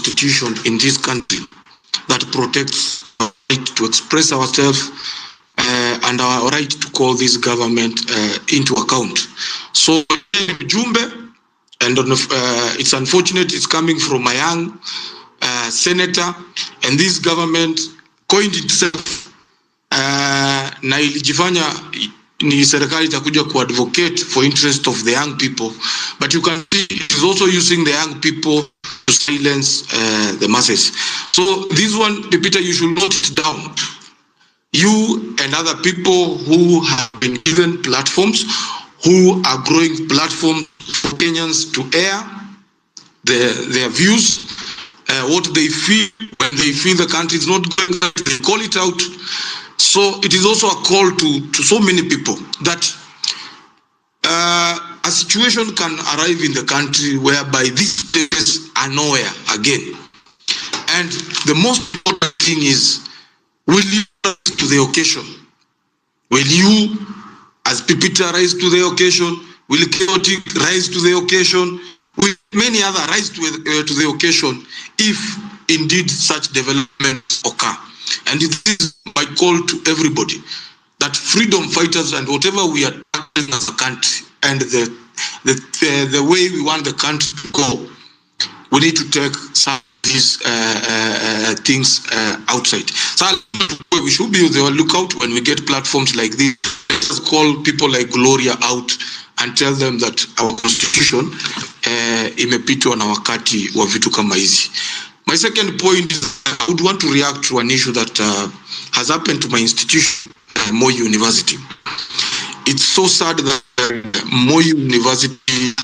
constitution in this country that protects our right to express ourselves and our right to call this government into account. So, Jumbe, and it's unfortunate it's coming from a young senator, and this government coined itself na ilijifanya ni serikali itakuja kuadvocate for interest of the young people, but you can see it is also using the young people to silence the masses. So this one, Peter, you should note it down. You and other people who have been given platforms, who are growing platforms for Kenyans to air their views, what they feel when they feel the country is not going, they call it out. So it is also a call to so many people that a situation can arrive in the country whereby these days are nowhere again. And the most important thing is, will you rise to the occasion? Will you, as Pipita, rise to the occasion? Will Chaotic rise to the occasion? Will many other rise to the occasion if indeed such developments occur? And this is my call to everybody, that freedom fighters and whatever we are doing as a country and the way we want the country to go, we need to take some of these things outside. So we should be on the lookout when we get platforms like this. Let's call people like Gloria out and tell them that our constitution imepitwa na wakati wa vitu kama hizi. My second point is I would want to react to an issue that has happened to my institution, Moi University. It's so sad that Moi University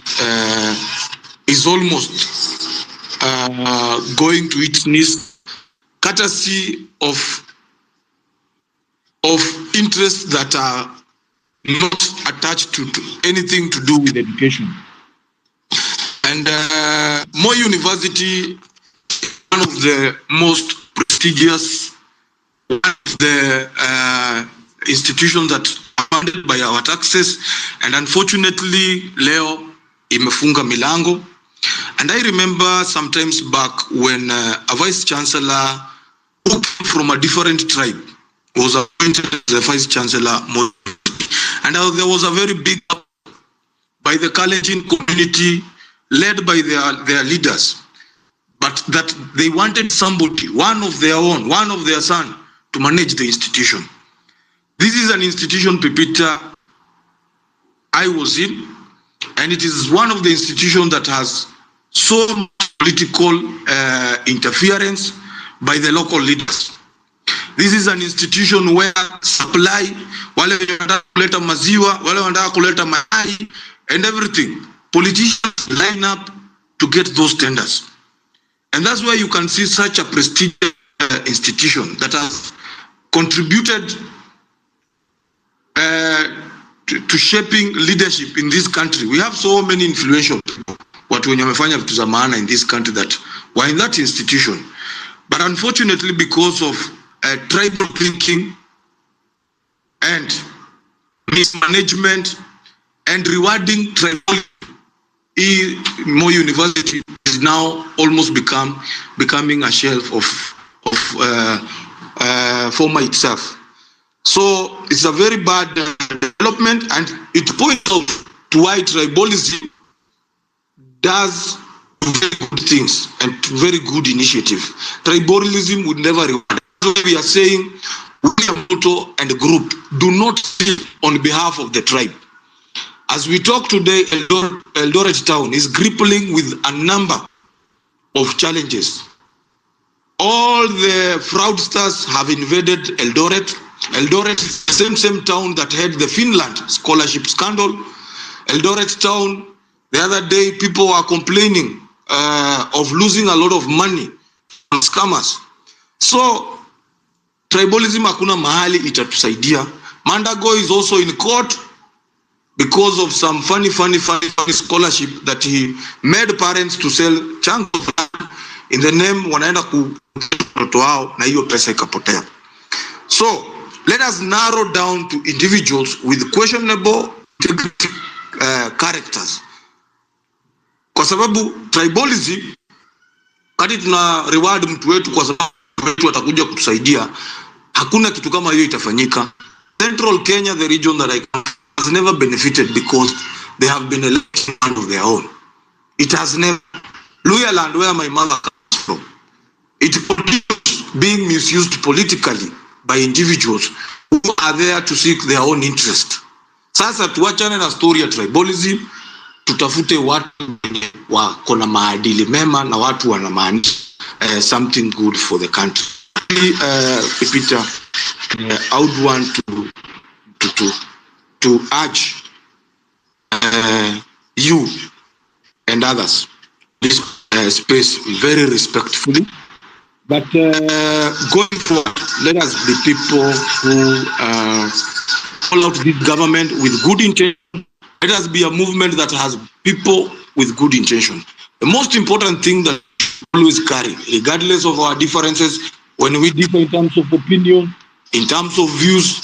is almost going to its knees, courtesy of interests that are not attached to anything to do with education. And Moi University, one of the most prestigious, one of the institutions that are funded by our taxes, and unfortunately, leo imefunga milango. And I remember sometimes back when a vice chancellor who came from a different tribe was appointed as the vice chancellor, and there was a very big by the Kalenjin community, led by their leaders, but that they wanted somebody, one of their own, one of their son, to manage the institution. This is an institution, Pepita, I was in, and it is one of the institutions that has so much political interference by the local leaders. This is an institution where supply, wale wanataka kuleta maziwa, wale wanataka kuleta mayai, and everything, politicians line up to get those tenders. And that's why you can see such a prestigious institution that has contributed to shaping leadership in this country. We have so many influential people, watu wenye wamefanya vitu za maana in this country that were in that institution. But unfortunately, because of tribal thinking and mismanagement and rewarding tribal, Moi University is now almost becoming a shelf of former itself. So it's a very bad development, and it points out to why tribalism does very good things and very good initiative. Tribalism would never reward. That's why we are saying William Ruto and the group do not speak on behalf of the tribe. As we talk today, Eldoret town is grappling with a number of challenges. All the fraudsters have invaded Eldoret. Eldoret is the same town that had the Finland scholarship scandal. Eldoret town, the other day, people were complaining of losing a lot of money from scammers. So, tribalism hakuna mahali itatusaidia. Mandago is also in court because of some funny scholarship that he made parents to sell chunks of land in the name wanaenda kutoto wao na hiyo pesa ikapotea. So, let us narrow down to individuals with questionable characters. Kwa sababu tribalism Kati tuna reward mtu wetu kwa sababu mtu atakuja kutusaidia, hakuna kitu kama hiyo itafanyika. Central Kenya, the region that I come, has never benefited because they have been electing land of their own. It has never. Luya land, where my mother comes from, it continues being misused politically by individuals who are there to seek their own interest. Sasa tuachane na story ya tribalism, tutafute watu wako na maadili mema na watu wana maanisha something good for the country. Peter, I would want to urge you and others this space very respectfully, but going forward, let us be people who call out this government with good intention. Let us be a movement that has people with good intention. The most important thing that we always carry, regardless of our differences, when we differ in terms of opinion, in terms of views,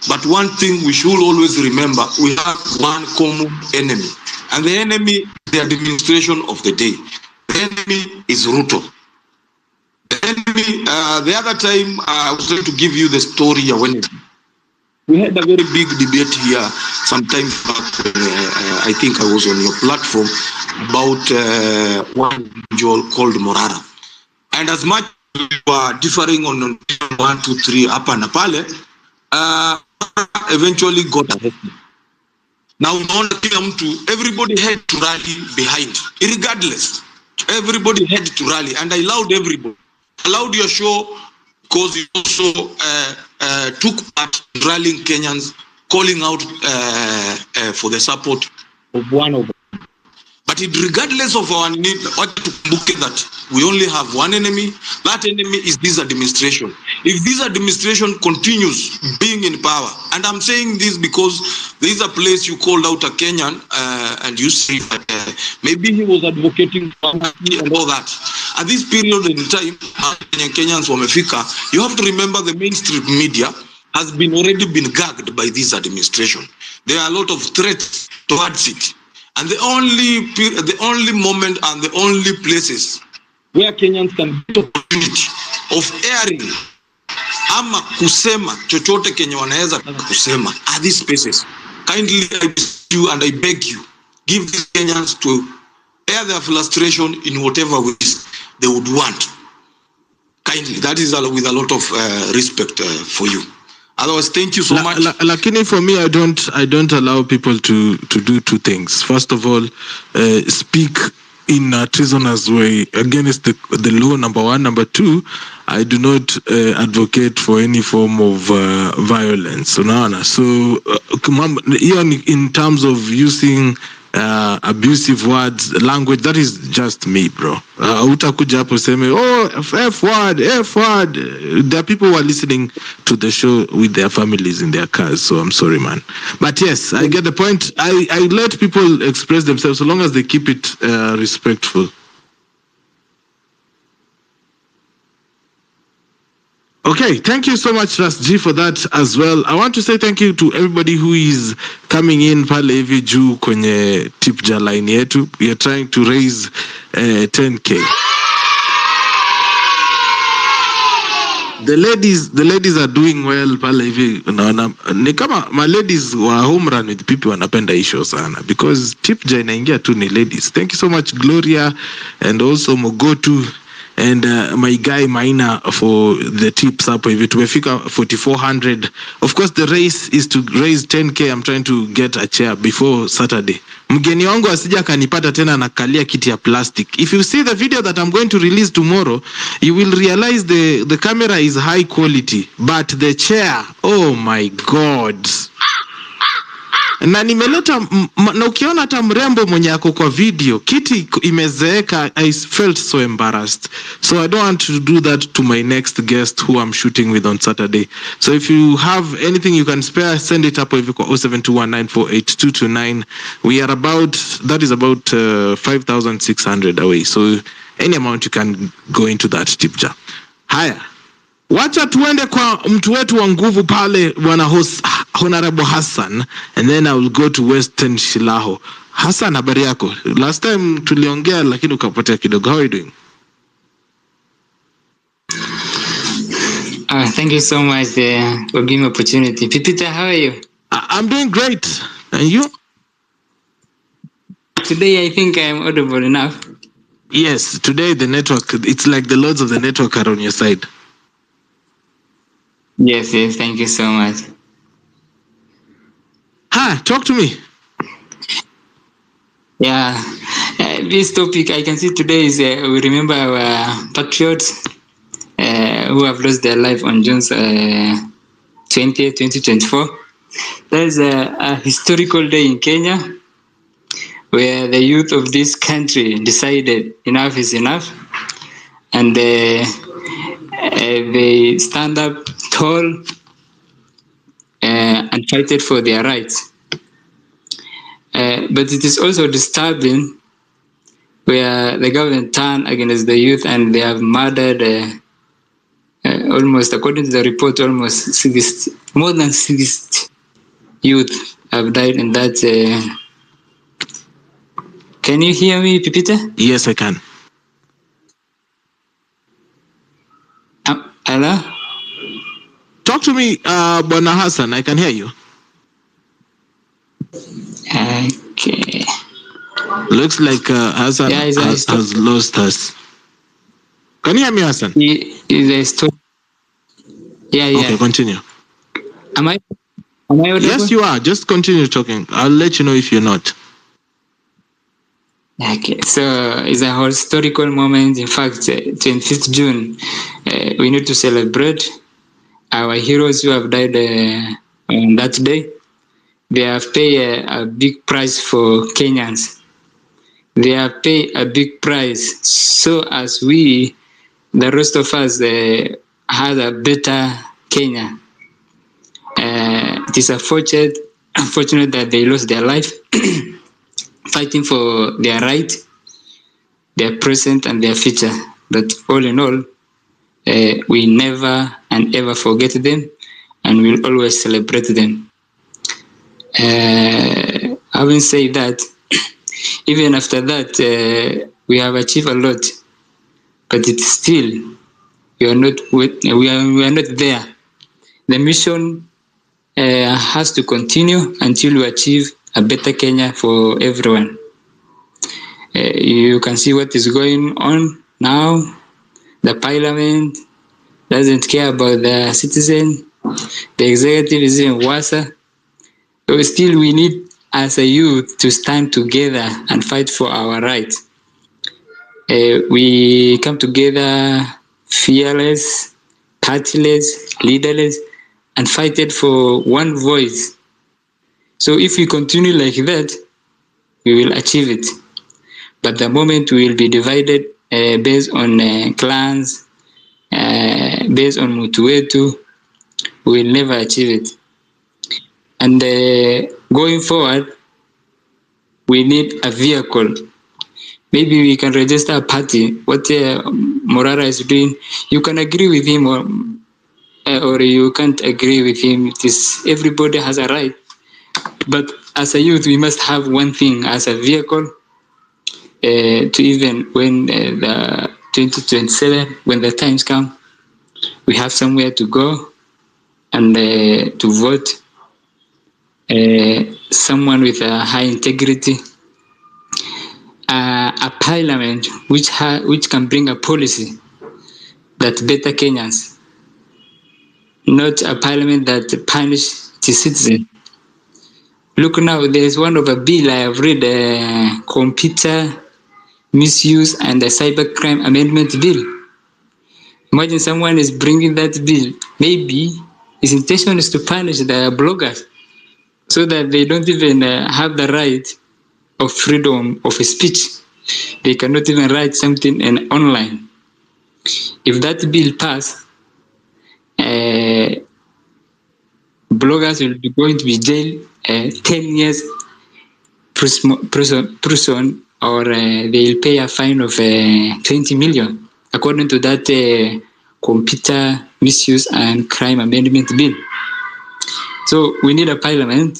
but one thing we should always remember, we have one common enemy. And the enemy is the administration of the day. The enemy is Ruto. The enemy, the other time, I was trying to give you the story of when we had a very big debate here some time back. I think I was on your platform about one individual called Morara. And as much as we were differing on 1, 2, 3, up and pale, eventually got arrested. Now, everybody had to rally behind, regardless. Everybody had to rally, and I allowed everybody. Allowed your show because you also took part in rallying Kenyans, calling out for the support of one of them. But regardless of our need, that we only have one enemy. That enemy is this administration. If this administration continues being in power, and I'm saying this because there is a place you called out a Kenyan, and you see that maybe he was advocating for and all that. At this period in time, Kenyans wamefika, you have to remember the mainstream media has already been gagged by this administration. There are a lot of threats towards it. And the only moment and the only places where Kenyans can get opportunity of airing ama kusema chochote Kenya wanaweza kusema are these spaces. Kindly I beg you and I beg you, give these Kenyans to air their frustration in whatever ways they would want. Kindly, that is with a lot of respect for you. Otherwise, thank you so much. Lakini for me, I don't allow people to do two things. First of all, speak in a treasonous way against the law, number one. Number two, I do not advocate for any form of violence. So in terms of using abusive words, language, that is just me, bro. Utakuja hapo seme, oh, F word. There are people who are listening to the show with their families in their cars, so I'm sorry, man. But yes, I get the point. I let people express themselves so long as they keep it respectful. Okay, thank you so much, Ras G, for that as well. I want to say thank you to everybody who is coming in pale hivi juu kwenye tipja line yetu. We are trying to raise 10K. The ladies are doing well pale hivi. Ni kama my ladies wa home run with people wanapenda isho sana because tipja inaingia tu ni ladies. Thank you so much, Gloria, and also Mogotu. And my guy Maina for the tips up hivi tumefika 4400. Of course the race is to raise 10K. I'm trying to get a chair before Saturday. Mgeni wangu asija kanipata tena nakalia kiti ya plastic. If you see the video that I'm going to release tomorrow, you will realize the camera is high quality, but the chair, oh my god. Na nimeleta na ukiona hata mrembo mwenye ako kwa video kiti imezeeka. I felt so embarrassed, so I don't want to do that to my next guest who I'm shooting with on Saturday. So if you have anything you can spare, send it up over 0721948229. We are about, that is about 5,600 away, so any amount you can go into that tipja. Haya, wacha tuende kwa mtu wetu wa nguvu pale bwana Honorable Hassan, and then I will go to Western Shilaho. Hassan, habari yako? Last time tuliongea lakini ukapotea kidogo. How are you doing? Thank you so much for giving me opportunity. Pipita, how are you? I'm doing great. And you? Today, I think I'm audible enough. Yes, today the network, it's like the lords of the network are on your side. Yes, thank you so much. Hi, talk to me. Yeah, this topic I can see today is we remember our patriots who have lost their life on June 20th, 2024. That is a historical day in Kenya where the youth of this country decided enough is enough, and they stand up tall and fighted for their rights. But it is also disturbing where the government turned against the youth and they have murdered almost, according to the report, almost 60, more than 60 youth have died in that. Can you hear me, Pipita? Yes, I can. Hello? Talk to me, Bwana Hassan. I can hear you. Okay. Looks like Hassan has lost us. Can you hear me, Hassan? Yeah. Okay, continue. Am I audible? Yes, you are. Just continue talking. I'll let you know if you're not. Okay, so it's a historical moment. In fact, 25th June, we need to celebrate our heroes who have died on that day. They have paid a big price for Kenyans. They have paid a big price so as we, the rest of us, had a better Kenya. It is unfortunate that they lost their life fighting for their right, their present, and their future. But all in all, we never and ever forget them, and we'll always celebrate them. Having said that, even after that, we have achieved a lot, but it's still we are not there. The mission has to continue until we achieve a better Kenya for everyone. You can see what is going on now. The parliament doesn't care about the citizen. The executive is even worse. So still we need as a youth to stand together and fight for our rights. We come together fearless, partyless, leaderless, and fighted for one voice. So if we continue like that, we will achieve it. But the moment we will be divided based on clans, based on mutuetu, we will never achieve it. And going forward, we need a vehicle. Maybe we can register a party. What Morara is doing, you can agree with him or you can't agree with him. It is everybody has a right. But as a youth, we must have one thing as a vehicle to even when the 2027, when the times come, we have somewhere to go and to vote someone with a high integrity, a parliament which can bring a policy that better Kenyans, not a parliament that punish the citizen. Look now, there is one of a bill I have read, computer misuse and the cybercrime amendment bill. Imagine someone is bringing that bill. Maybe his intention is to punish the bloggers so that they don't even have the right of freedom of speech. They cannot even write something online. If that bill passes, bloggers will be going to be jailed 10 years prison or they'll pay a fine of 20 million, according to that computer misuse and crime amendment bill. So we need a parliament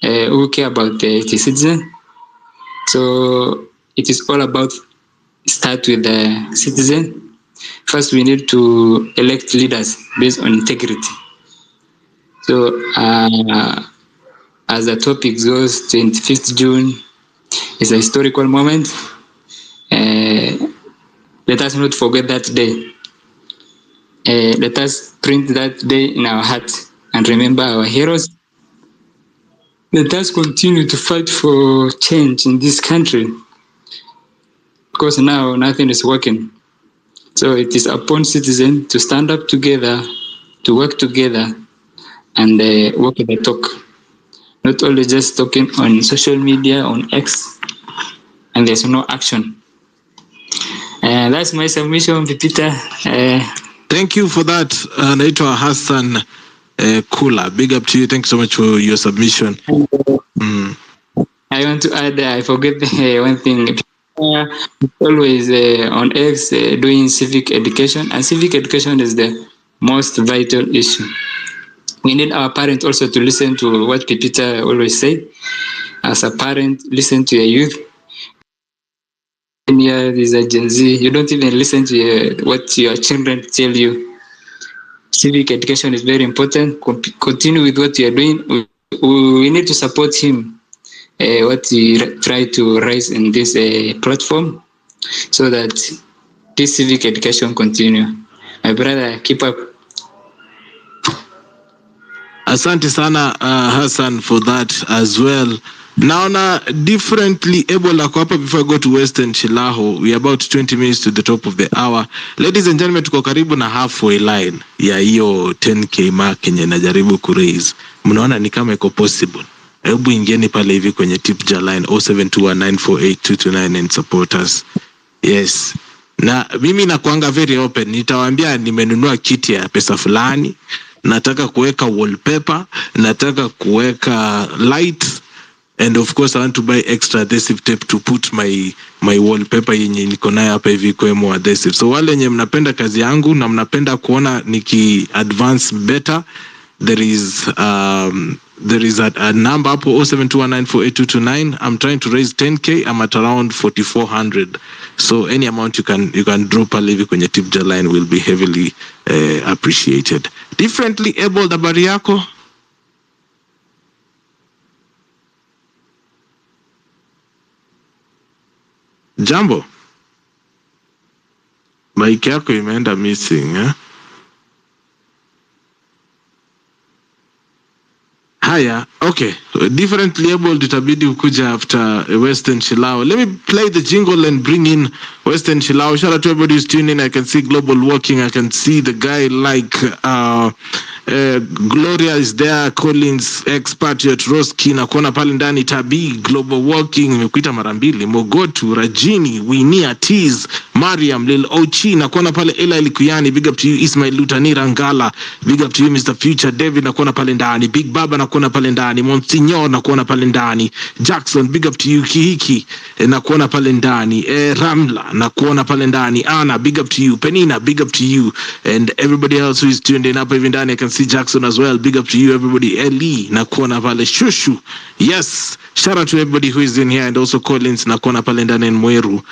who care about the citizen. So it is all about start with the citizen. First, we need to elect leaders based on integrity. So, as the topic goes, 25th June is a historical moment. Let us not forget that day. Let us print that day in our hearts and remember our heroes. Let us continue to fight for change in this country, because now nothing is working. So it is upon citizens to stand up together, to work together, and walk the talk. Not only just talking on social media, on X, and there's no action. That's my submission, Pipita. Thank you for that, Naitwa Hassan Kula. Big up to you. Thanks so much for your submission. I want to add, I forget one thing. Always on X doing civic education, and civic education is the most vital issue. We need our parents also to listen to what Pipita always say. As a parent, listen to your youth. Here is a Gen Z. You don't even listen to what your children tell you. Civic education is very important. Continue with what you are doing. We need to support him. What he try to raise in this platform, so that this civic education continue. My brother, keep up. Asante sana Hassan for that as well. Now, differently able ako hapa before I go to Western Shilaho. We are about 20 minutes to the top of the hour. Ladies and gentlemen, tuko karibu na halfway line ya hiyo 10k mark yenye najaribu kuraise. Mnaona ni kama iko possible. Hebu ingieni pale hivi kwenye tipja line 0721948229 and support us. Yes. Na mimi nakuanga very open. Nitawaambia nimenunua kiti ya pesa fulani, nataka kuweka wallpaper, nataka kuweka light, and of course I want to buy extra adhesive tape to put my wallpaper yenye niko nayo hapa hivi kwemo adhesive. So wale wenye mnapenda kazi yangu na mnapenda kuona niki advance better, there is a number hapo 0721948229. I'm trying to raise 10k. I'm at around 4400. So any amount you can drop a hivi kwenye tipja line will be heavily appreciated. Differently able, habari yako? Jambo, mic yako imeenda missing, eh? Haya, okay. Differently able, itabidi ukuja after Western Shilao. Let me play the jingle and bring in Western Shilao. Shout out to everybody who's tuning in. I can see Global Walking. I can see the guy like Gloria is there, Collins, Expatriate, Roski, nakuona pale ndani, Tabi, Global Walking, nimekuita mara mbili, Mogotu, Rajini, Winia, Tease, Mariam, Lil Ochi, nakuona pale Ela Likuyani, big up to you, Ismail Lutani Rangala, big up to you, Mr. Future, David, nakuona pale ndani, Big Baba, nakuona pale ndani, Monsignor, nakuona pale ndani, Jackson, big up to you, Kihiki, nakuona pale ndani, Ramla, nakuona pale ndani, Anna, big up to you, Penina, big up to you, and everybody else who is tuned in up even down. I can see Jackson as well, big up to you everybody. Eli, nakuona pale Shushu, yes, shout out to everybody who is in here, and also Collins, nakuona pale ndani and Mweru.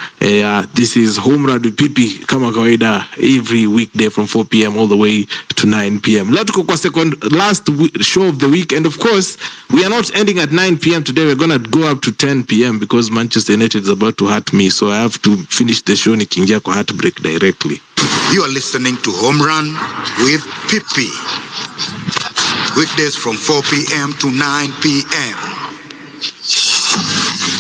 This is Home Run with Pipi kama kawaida every weekday from 4 p.m. all the way to 9 p.m. Let's go kwa last show of the week, and of course we are not ending at 9 p.m. today. We're gonna go up to 10 p.m. because Manchester United is about to hurt me, so I have to finish the show nikiingia kwa heartbreak directly. You are listening to Home Run with Pipi. Weekdays from 4 p.m. to 9 p.m.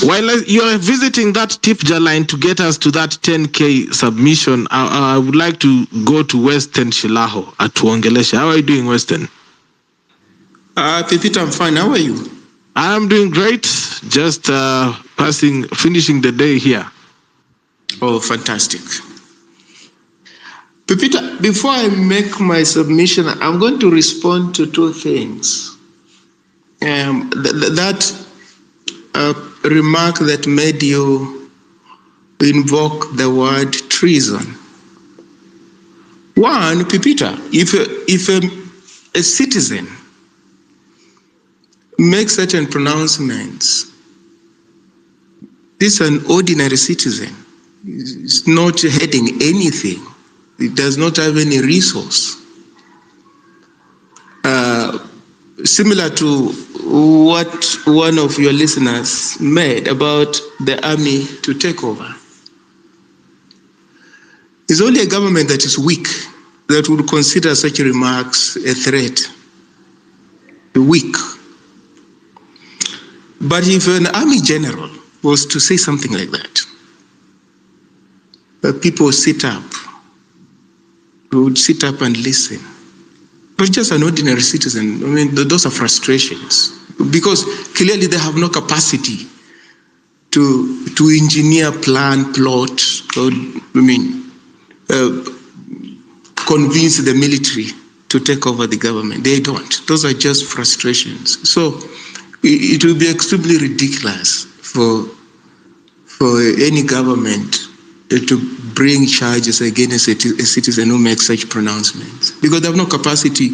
While you are visiting that tipja line to get us to that 10k submission, I would like to go to Western Shilaho at Tuongelesha. How are you doing, Western? Pipita, I'm fine. How are you? I'm doing great. Just finishing the day here. Oh, fantastic. Pipita, before I make my submission, I'm going to respond to two things. That remark that made you invoke the word treason. One, Pipita, if a citizen makes certain pronouncements, this is an ordinary citizen. It's not heading anything. It does not have any resource. Similar to what one of your listeners made about the army to take over. It's only a government that is weak that would consider such remarks a threat. Weak. But if an army general was to say something like that, people would sit up and listen. But just an ordinary citizen, I mean, those are frustrations because clearly they have no capacity to engineer, plan, plot, or convince the military to take over the government. They don't. Those are just frustrations. So it will be extremely ridiculous for any government to bring charges against a citizen who makes such pronouncements because they have no capacity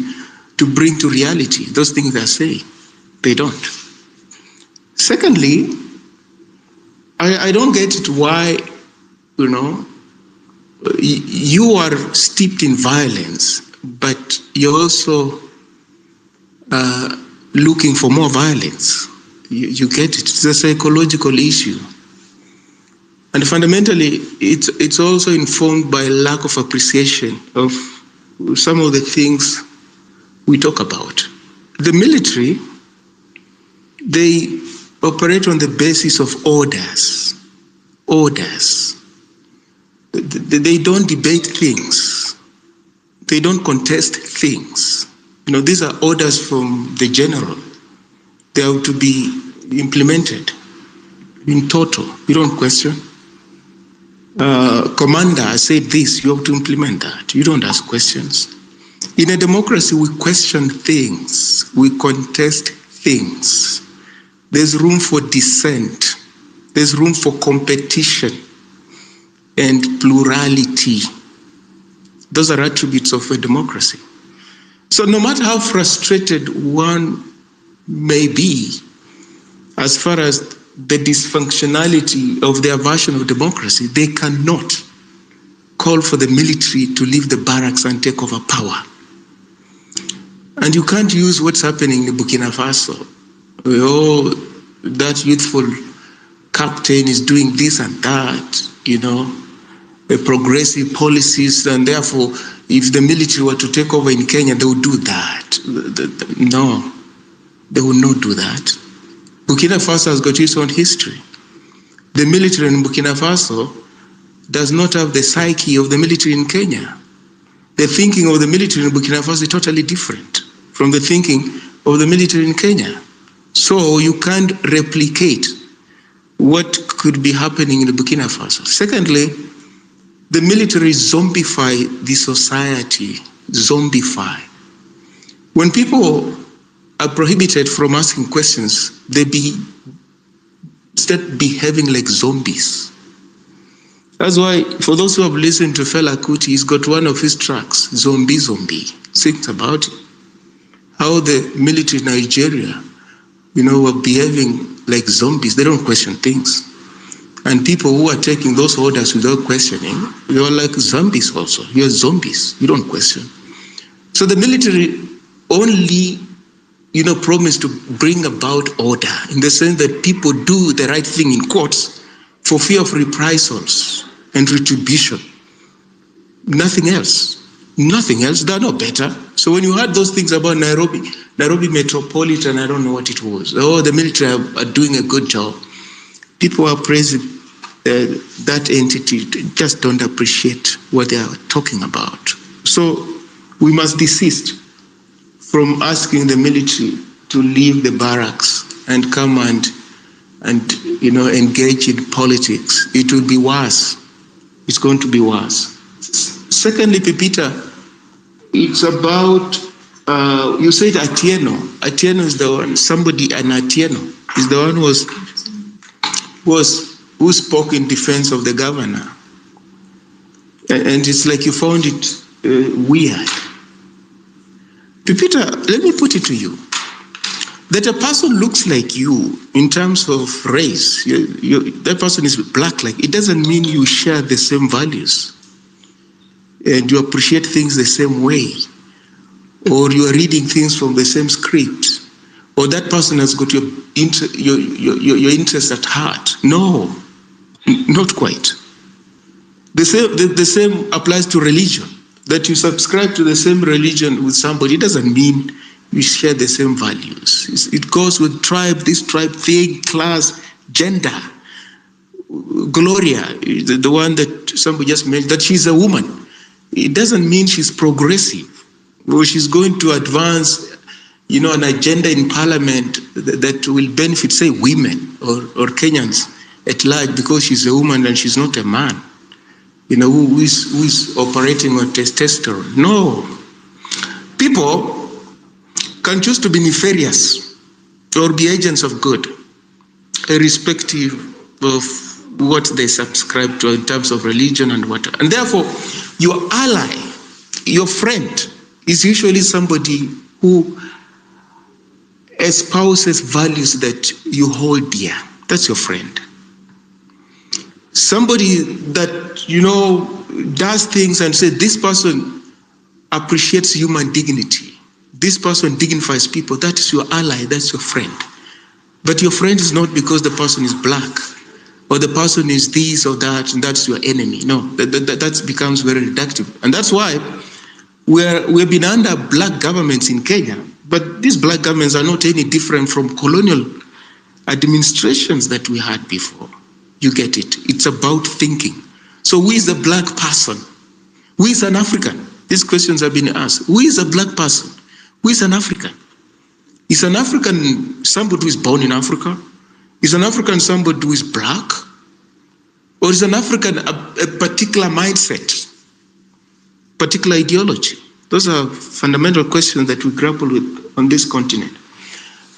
to bring to reality those things they say. They don't. Secondly, I don't get it why, you are steeped in violence, but you're also looking for more violence. You get it. It's a psychological issue. And fundamentally, it's also informed by lack of appreciation of some of the things we talk about. The military, they operate on the basis of orders. Orders. They don't debate things. They don't contest things. These are orders from the general. They have to be implemented in total. You don't question. Commander said this, you have to implement that. You don't ask questions. In a democracy, we question things. We contest things. There's room for dissent. There's room for competition and plurality. Those are attributes of a democracy. So no matter how frustrated one may be as far as the dysfunctionality of their version of democracy, they cannot call for the military to leave the barracks and take over power. And you can't use what's happening in Burkina Faso. That youthful captain is doing this and that, the progressive policies, and therefore, if the military were to take over in Kenya, they would do that. No, they will not do that. Burkina Faso has got its own history. The military in Burkina Faso does not have the psyche of the military in Kenya. The thinking of the military in Burkina Faso is totally different from the thinking of the military in Kenya. So you can't replicate what could be happening in Burkina Faso. Secondly, the military zombify the society, zombify. When people are prohibited from asking questions, they start behaving like zombies. That's why, for those who have listened to Fela Kuti, he's got one of his tracks, Zombie Zombie, sings about it. How the military in Nigeria, were behaving like zombies. They don't question things. And people who are taking those orders without questioning, you're like zombies also. You're zombies. You don't question. So the military only, promise to bring about order in the sense that people do the right thing in courts for fear of reprisals and retribution. Nothing else. Nothing else. They're no better. So when you heard those things about Nairobi Metropolitan, I don't know what it was. The military are doing a good job. People are praising that entity, just don't appreciate what they are talking about. So we must desist from asking the military to leave the barracks and come and engage in politics. It will be worse. It's going to be worse. Secondly, Pepita, it's about, you said Atieno. Atieno is the one, an Atieno is the one who spoke in defense of the governor. And it's like you found it weird. Pepita, let me put it to you. That a person looks like you in terms of race, that person is black, it doesn't mean you share the same values. and you appreciate things the same way, or you are reading things from the same script, or that person has got your interest at heart. No, not quite. The same applies to religion. That you subscribe to the same religion with somebody, it doesn't mean you share the same values. It goes with tribe, this tribe thing, class, gender. Gloria, the one that somebody just mentioned, that she's a woman. It doesn't mean she's progressive, or she's going to advance, an agenda in parliament that will benefit, say, women or Kenyans at large, because she's a woman and she's not a man, who is operating on testosterone. No. People can choose to be nefarious or be agents of good, irrespective of what they subscribe to in terms of religion and what. And therefore, your ally, your friend, is usually somebody who espouses values that you hold dear. That's your friend. Somebody that, does things and say, this person appreciates human dignity. This person dignifies people. That is your ally. That's your friend. But your friend is not because the person is black, or the person is this or that, and that's your enemy. No, that becomes very reductive. And that's why we've been under black governments in Kenya, but these black governments are not any different from colonial administrations that we had before. You get it? It's about thinking. So who is a black person? Who is an African? These questions have been asked. Who is a black person? Who is an African? Is an African somebody who is born in Africa? Is an African somebody who is black? Or is an African a particular mindset, particular ideology? Those are fundamental questions that we grapple with on this continent.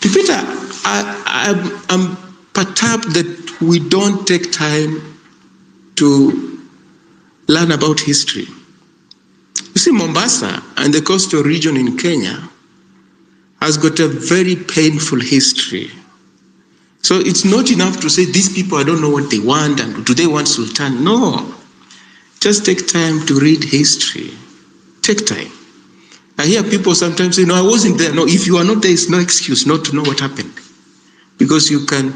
Peter, I'm perturbed that we don't take time to learn about history. You see, Mombasa and the coastal region in Kenya has got a very painful history. So it's not enough to say these people, I don't know what they want, and do they want Sultan? No. Just take time to read history. Take time. I hear people sometimes say, no, I wasn't there. No, if you are not there, it's no excuse not to know what happened. Because you can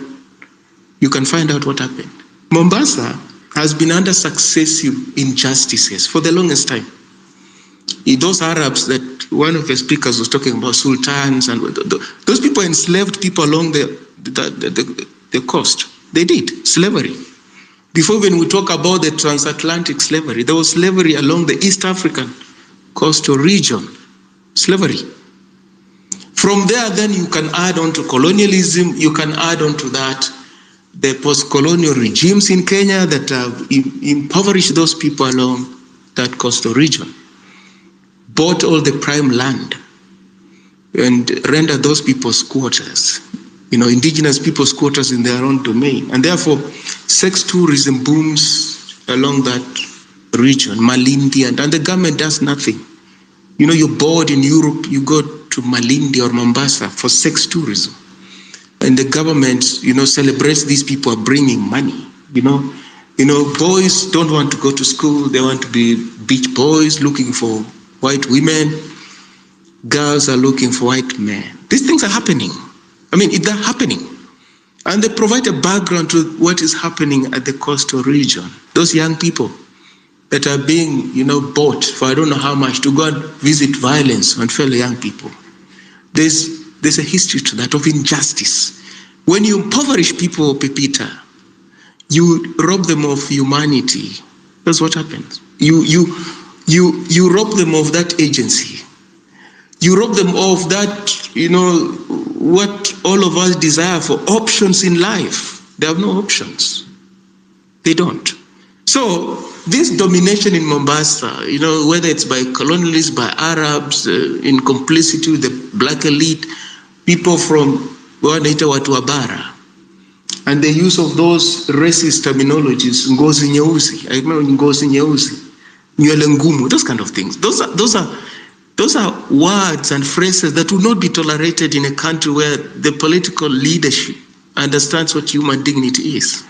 find out what happened. Mombasa has been under successive injustices for the longest time. Those Arabs that one of the speakers was talking about, sultans, and those people enslaved people along the coast. They did slavery. Before when we talk about the transatlantic slavery, there was slavery along the East African coastal region. Slavery. From there, then you can add on to colonialism. You can add on to that the post-colonial regimes in Kenya that have impoverished those people along that coastal region, bought all the prime land and rendered those people squatters, indigenous people's squatters in their own domain. And therefore, sex tourism booms along that region, Malindi, and the government does nothing. You're bored in Europe, you go to Malindi or Mombasa for sex tourism. And the government, celebrates these people are bringing money. Boys don't want to go to school. They want to be beach boys looking for white women. Girls are looking for white men. These things are happening. They're happening. And they provide a background to what is happening at the coastal region. Those young people that are being, bought for I don't know how much to go and visit violence on fellow young people. There's a history to that of injustice. When you impoverish people, Pepita, you rob them of humanity. That's what happens. You rob them of that agency. You rob them of that, what all of us desire for, options in life. They have no options. They don't. So this domination in Mombasa, whether it's by colonialists, by Arabs, in complicity with the black elite, people from wanaita watu wa bara, and the use of those racist terminologies, ngozi nyeusi, I remember ngozi nyeusi, nywele ngumu, those kind of things. Those are words and phrases that will not be tolerated in a country where the political leadership understands what human dignity is.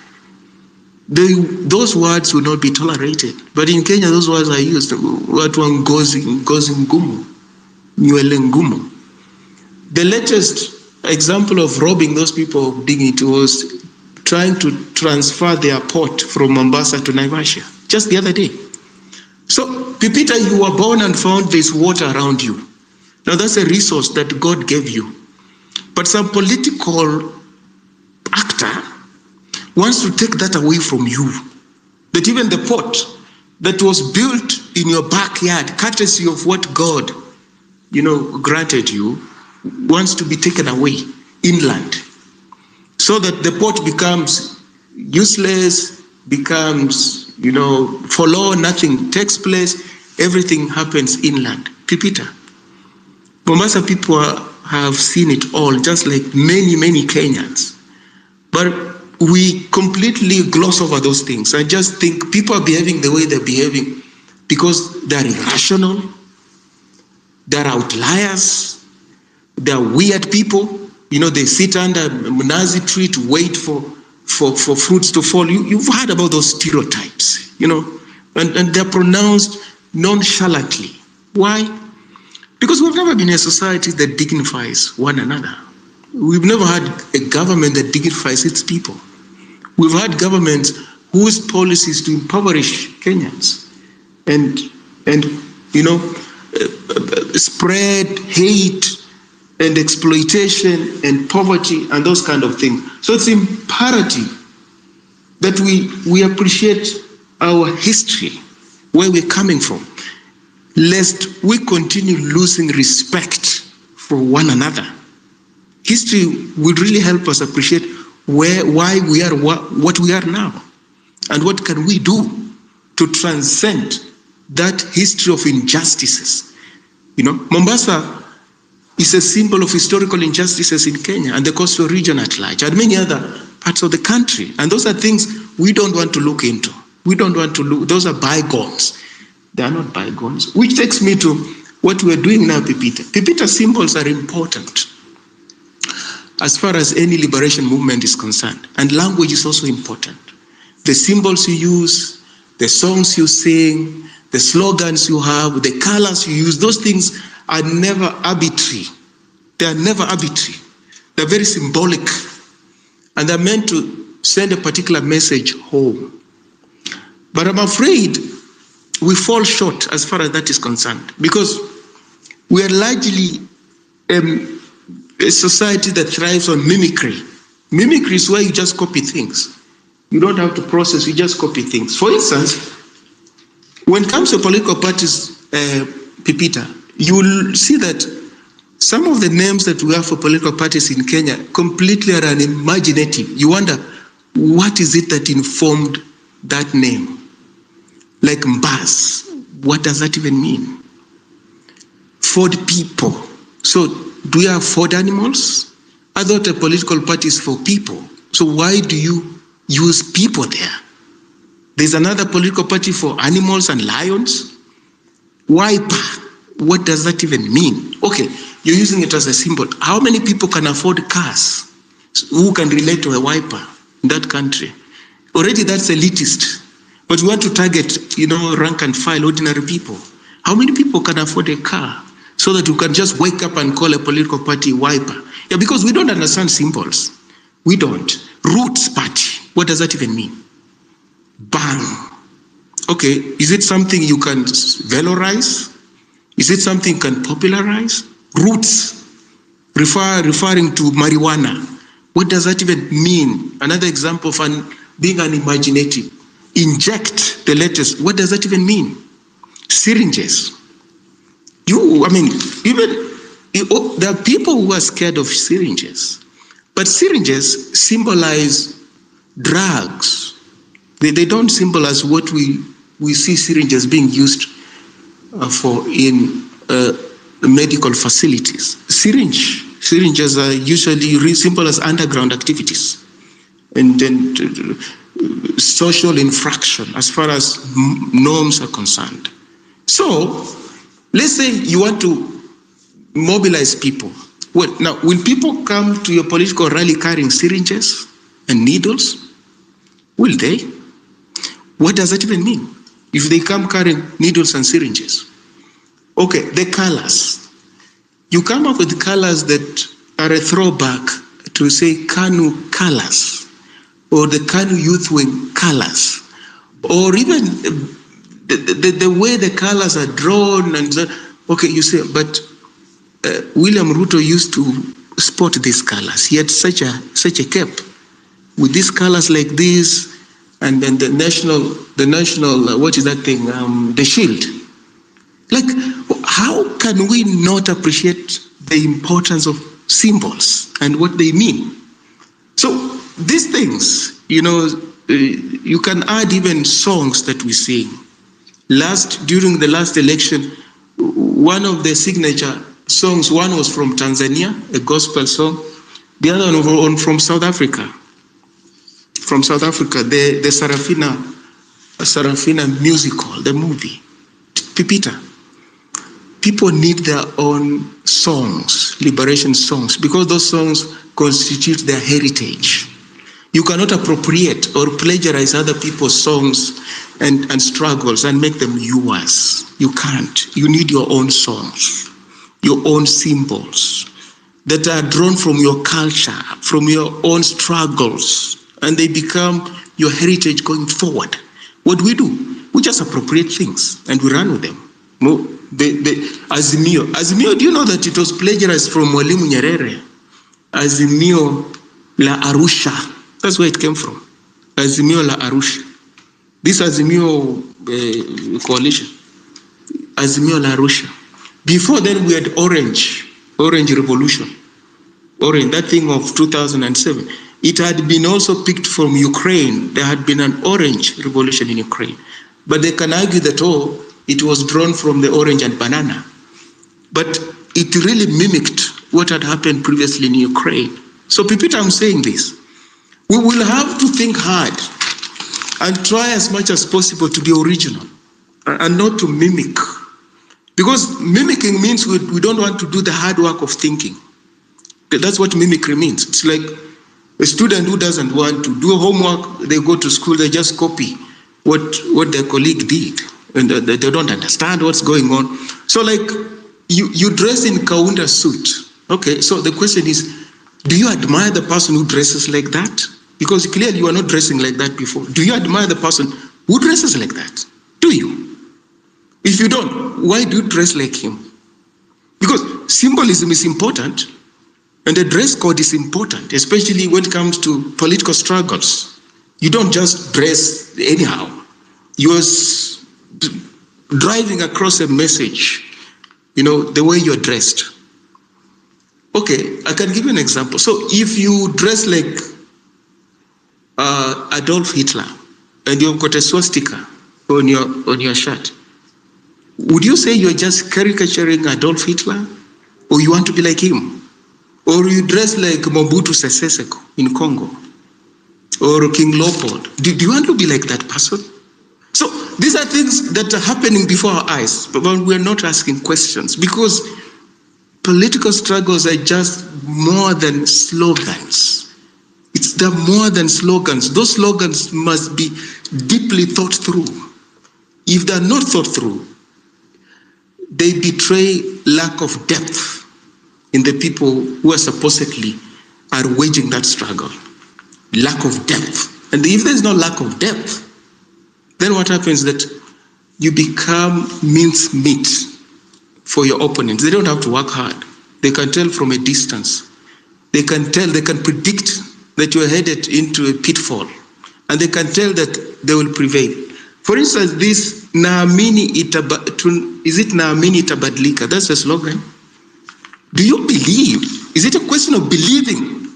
those words will not be tolerated. But in Kenya, those words are used. Watu wa ngozi ngumu, nywele ngumu. The latest example of robbing those people of dignity was trying to transfer their port from Mombasa to Naivasha just the other day. So, Pipita, you were born and found there's water around you. Now, that's a resource that God gave you. But some political actor wants to take that away from you. That even the port that was built in your backyard, courtesy of what God, granted you, wants to be taken away inland. So that the port becomes useless, becomes, forlorn, nothing takes place, everything happens inland. Pipita. Mombasa people have seen it all, just like many, many Kenyans. But we completely gloss over those things. I just think people are behaving the way they're behaving because they're irrational, they're outliers, they're weird people. They sit under a Mnazi tree to wait for fruits to fall. You've heard about those stereotypes, and they're pronounced nonchalantly. Why? Because we've never been a society that dignifies one another. We've never had a government that dignifies its people. We've had governments whose policy is to impoverish Kenyans and spread hate and exploitation and poverty and those kind of things. So it's imperative that we appreciate our history, where we're coming from, lest we continue losing respect for one another. History would really help us appreciate why we are what we are now, and what can we do to transcend that history of injustices. Mombasa is a symbol of historical injustices in Kenya and the coastal region at large, and many other parts of the country. And those are things we don't want to look into. We don't want to look, those are bygones. They are not bygones. Which takes me to what we're doing now, Pipita. Pipita symbols are important as far as any liberation movement is concerned. And language is also important. The symbols you use, the songs you sing, the slogans you have, the colors you use, those things are never arbitrary. They are never arbitrary. They're very symbolic. And they're meant to send a particular message home. But I'm afraid we fall short as far as that is concerned, because we are largely a society that thrives on mimicry. Mimicry is where you just copy things. You don't have to process, you just copy things. For instance, when it comes to political parties, Pipita, you will see that some of the names that we have for political parties in Kenya completely are unimaginative. You wonder, what is it that informed that name? Like Mbaz, what does that even mean? Ford people. So do we have Ford animals? I thought a political party is for people. So why do you use people there? There's another political party for animals and lions. Wiper, what does that even mean? Okay, you're using it as a symbol. How many people can afford cars? Who can relate to a wiper in that country? Already that's elitist. But we want to target, rank and file ordinary people. How many people can afford a car so that you can just wake up and call a political party wiper? Yeah, because we don't understand symbols. We don't. Roots party, what does that even mean? Bang. Okay, is it something you can valorize? Is it something you can popularize? Roots, referring to marijuana. What does that even mean? Another example of being unimaginative. Inject, the latest. What does that even mean? Syringes. There are people who are scared of syringes. But syringes symbolize drugs. They don't symbolize what we see syringes being used for in medical facilities. Syringes are usually symbolized as underground activities and social infraction as far as norms are concerned. So, let's say you want to mobilize people. Well, now, will people come to your political rally carrying syringes and needles? Will they? What does that even mean? If they come carrying needles and syringes. Okay, the colors. You come up with colors that are a throwback to say KANU colors, or the KANU Youth Wing colors, or even the way the colors are drawn. And okay, you say, but William Ruto used to sport these colors. He had such a cap with these colors like this, and then the national what is that thing? The shield. Like, how can we not appreciate the importance of symbols and what they mean? So these things, you can add even songs that we sing. During the last election, one of the signature songs, one was from Tanzania, a gospel song. The other one from South Africa. From South Africa, the Sarafina musical, the movie, Pipita. People need their own songs, liberation songs, because those songs constitute their heritage. You cannot appropriate or plagiarize other people's songs and struggles and make them yours. You can't. You need your own songs, your own symbols that are drawn from your culture, from your own struggles, and they become your heritage going forward. What do? We just appropriate things and we run with them. Azimio, do you know that it was plagiarized from Mwalimu Nyerere? Azimio la Arusha. That's where it came from. Azimio la Arusha. This Azimio coalition. Azimio la Arusha. Before then, we had Orange Revolution. Orange, that thing of 2007. It had been also picked from Ukraine. There had been an Orange Revolution in Ukraine. But they can argue that, it was drawn from the orange and banana. But it really mimicked what had happened previously in Ukraine. So, Pipita, I'm saying this. We will have to think hard and try as much as possible to be original and not to mimic. Because mimicking means we don't want to do the hard work of thinking. That's what mimicry means. It's like a student who doesn't want to do homework, they go to school, they just copy what their colleague did. And they don't understand what's going on. So like you dress in Kaunda suit. Okay, so the question is, do you admire the person who dresses like that? Because clearly you are not dressing like that before. Do you admire the person who dresses like that? Do you? If you don't, why do you dress like him? Because symbolism is important and the dress code is important, especially when it comes to political struggles. You don't just dress anyhow. You're driving across a message, the way you're dressed. Okay, I can give you an example. So if you dress like Adolf Hitler and you've got a swastika on your shirt, would you say you're just caricaturing Adolf Hitler, or you want to be like him? Or you dress like Mobutu Sese Seko in Congo, or King Leopold? Do you want to be like that person? So these are things that are happening before our eyes, but we're not asking questions, because political struggles are just more than slogans. They're more than slogans. Those slogans must be deeply thought through. If they're not thought through, they betray lack of depth in the people who are supposedly are waging that struggle. Lack of depth. And if there's no lack of depth, then what happens is that you become mincemeat for your opponents. They don't have to work hard. They can tell from a distance. They can predict that you're headed into a pitfall. And they can tell that they will prevail. For instance, this Naamini itabadilika? That's a slogan. Do you believe? Is it a question of believing,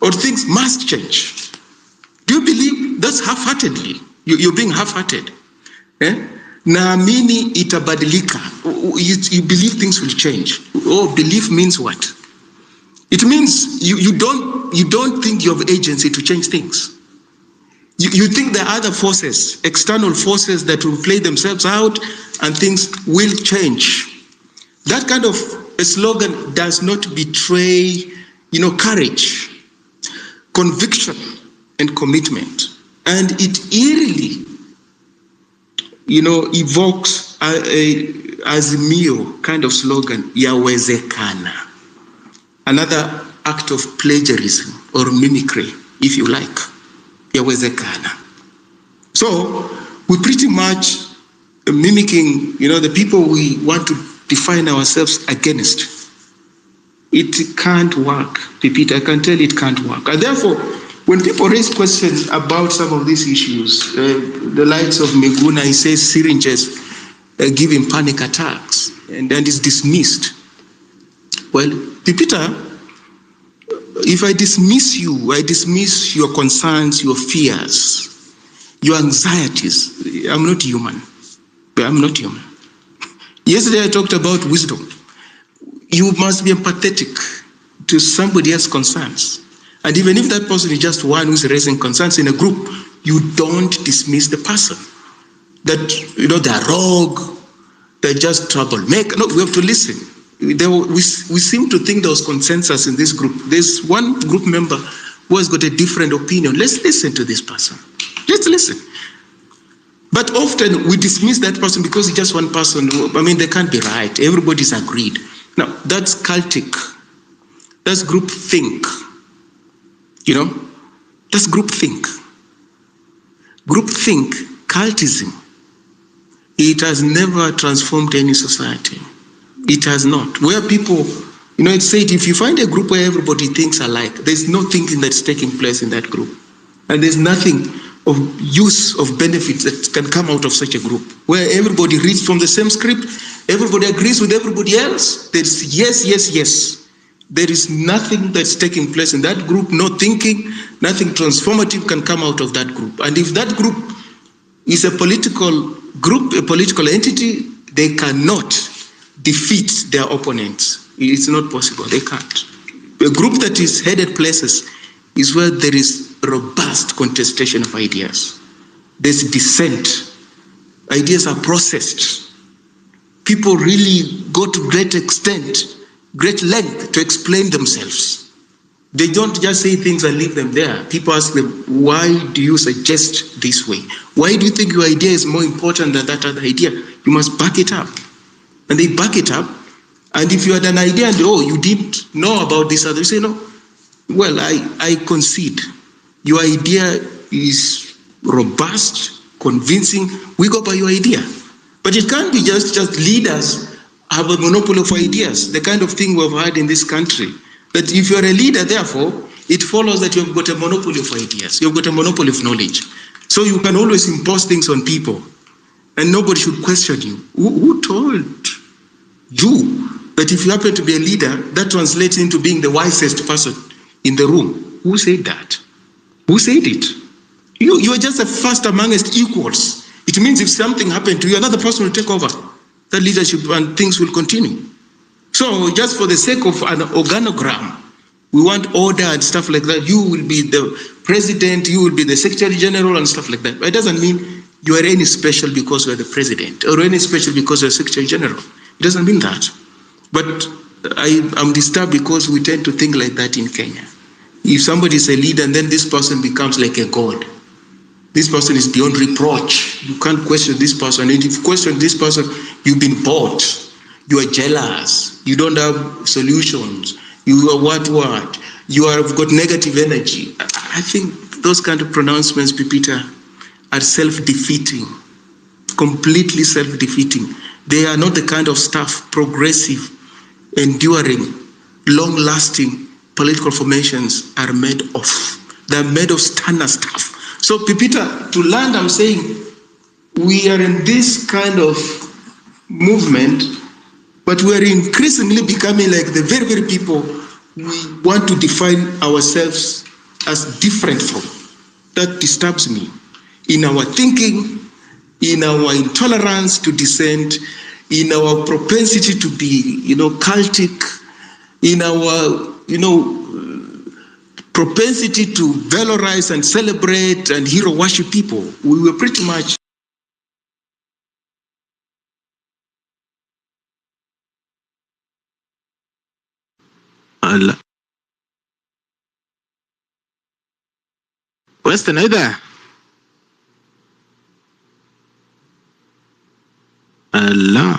or things must change? Do you believe? That's half-heartedly. You're being half-hearted. Naamini itabadilika. You believe things will change. Oh, belief means what? It means you don't think you have agency to change things. You think there are other forces, external forces, that will play themselves out and things will change. That kind of a slogan does not betray, courage, conviction, and commitment. And it eerily evokes a Azimio kind of slogan, Yawezekana. Another act of plagiarism or mimicry, if you like, Yawezekana. So we pretty much mimicking, the people we want to define ourselves against. It can't work, Pipita. I can tell it can't work. And therefore, when people raise questions about some of these issues, the likes of Miguna, he says syringes give him panic attacks, and then it's dismissed. Well, Pipita, if I dismiss you, I dismiss your concerns, your fears, your anxieties. I'm not human. I'm not human. Yesterday I talked about wisdom. You must be empathetic to somebody else's concerns. And even if that person is just one who's raising concerns in a group, you don't dismiss the person. That, they're rogue, they're just troublemaker. No, we have to listen. We seem to think there was consensus in this group. There's one group member who has got a different opinion. Let's listen to this person. Let's listen. But often we dismiss that person because it's just one person. They can't be right. Everybody's agreed. Now, that's cultic. That's groupthink. That's groupthink. Groupthink, cultism, it has never transformed any society. It has not. Where people, it's said if you find a group where everybody thinks alike, there's no thinking that's taking place in that group. And there's nothing of use, of benefits that can come out of such a group. Where everybody reads from the same script, everybody agrees with everybody else. There's yes, yes, yes. There is nothing that's taking place in that group, no thinking, nothing transformative can come out of that group. And if that group is a political group, a political entity, they cannot defeat their opponents. It's not possible, they can't. A group that is headed places is where there is robust contestation of ideas. There's dissent. Ideas are processed. People really go to great extent, great length to explain themselves. They don't just say things and leave them there. People ask them, why do you suggest this way? Why do you think your idea is more important than that other idea? You must back it up. And they back it up. And if you had an idea and, you didn't know about this other, you say, no, well, I concede. Your idea is robust, convincing. We go by your idea. But it can't be just leaders have a monopoly of ideas, the kind of thing we've had in this country. That if you're a leader, therefore, it follows that you've got a monopoly of ideas. You've got a monopoly of knowledge. So you can always impose things on people. And nobody should question you. Who told you that if you happen to be a leader, that translates into being the wisest person in the room? Who said that? Who said it? You are just the first amongst equals. It means if something happened to you, another person will take over that leadership and things will continue. So just for the sake of an organogram, we want order and stuff like that. You will be the president, you will be the secretary general and stuff like that. But it doesn't mean you are any special because you are the president or any special because you are secretary general. It doesn't mean that. But I am disturbed because we tend to think like that in Kenya. If somebody is a leader and then this person becomes like a god, this person is beyond reproach. You can't question this person. And if you question this person, you've been bought. You are jealous. You don't have solutions. You are what? You have got negative energy. I think those kind of pronouncements, Pipita, are self-defeating, completely self-defeating. They are not the kind of stuff progressive, enduring, long-lasting political formations are made of. They're made of standard stuff. So, Pipita, to land, I'm saying we are in this kind of movement, but we are increasingly becoming like the very, very people we want to define ourselves as different from. That disturbs me. In our thinking, in our intolerance to dissent, in our propensity to be, cultic, in our, propensity to valorize and celebrate and hero worship people, we were pretty much Western, are you there? La.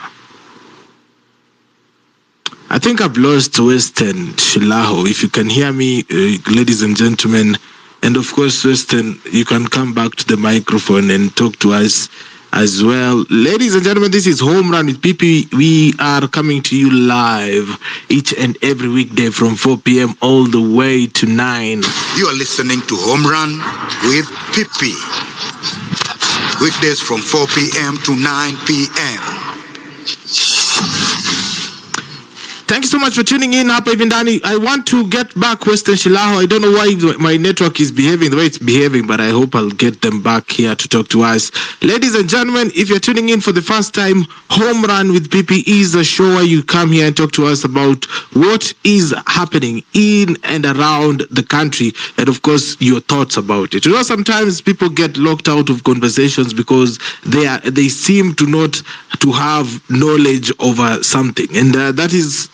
I think I've lost Western Shilaho. If you can hear me, ladies and gentlemen, and of course, Western, you can come back to the microphone and talk to us as well. Ladies and gentlemen, this is Home Run with PP. We are coming to you live each and every weekday from 4 p.m. all the way to 9. You are listening to Home Run with PP. Weekdays from 4 p.m. to 9 p.m. Thank you so much for tuning in. Hapa hivi ndani. I want to get back Western Shilaho. I don't know why my network is behaving the way it's behaving, but I hope I'll get them back here to talk to us. Ladies and gentlemen, if you're tuning in for the first time, Home Run with PP is a show where you come here and talk to us about what is happening in and around the country, and of course, your thoughts about it. You know, sometimes people get locked out of conversations because they seem to not to have knowledge over something, and that is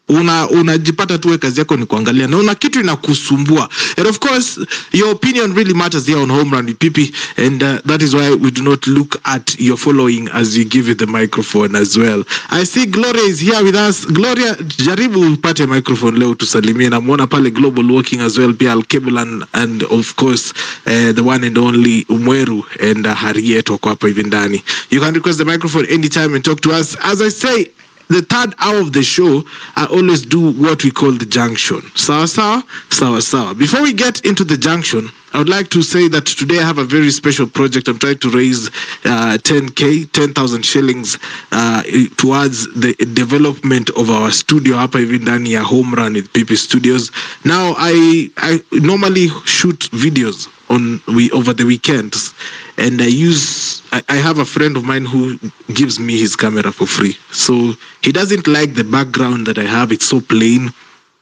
unajipata tu kazi yako ni kuangalia na una kitu inakusumbua. And of course, your opinion really matters here on Home Run with PP, and that is why we do not look at your following as we give you the microphone as well. I see Gloria is here with us. Gloria, jaribu upate microphone leo tusalimie. Namuona pale Global Walking as well, pia Alkebulan, and of course the one and only Umweru and Harriet wako hapa hivi ndani. You can request the microphone anytime and talk to us. As I say, the third hour of the show, I always do what we call the junction. Sawa sawa, sawa sawa. Before we get into the junction, I would like to say that today I have a very special project. I'm trying to raise 10,000 shillings towards the development of our studio hapa hivi ndani ya Home Run with PP Studios. Now, I normally shoot videos over the weekends, and I have a friend of mine who gives me his camera for free. So he doesn't like the background that I have. It's so plain.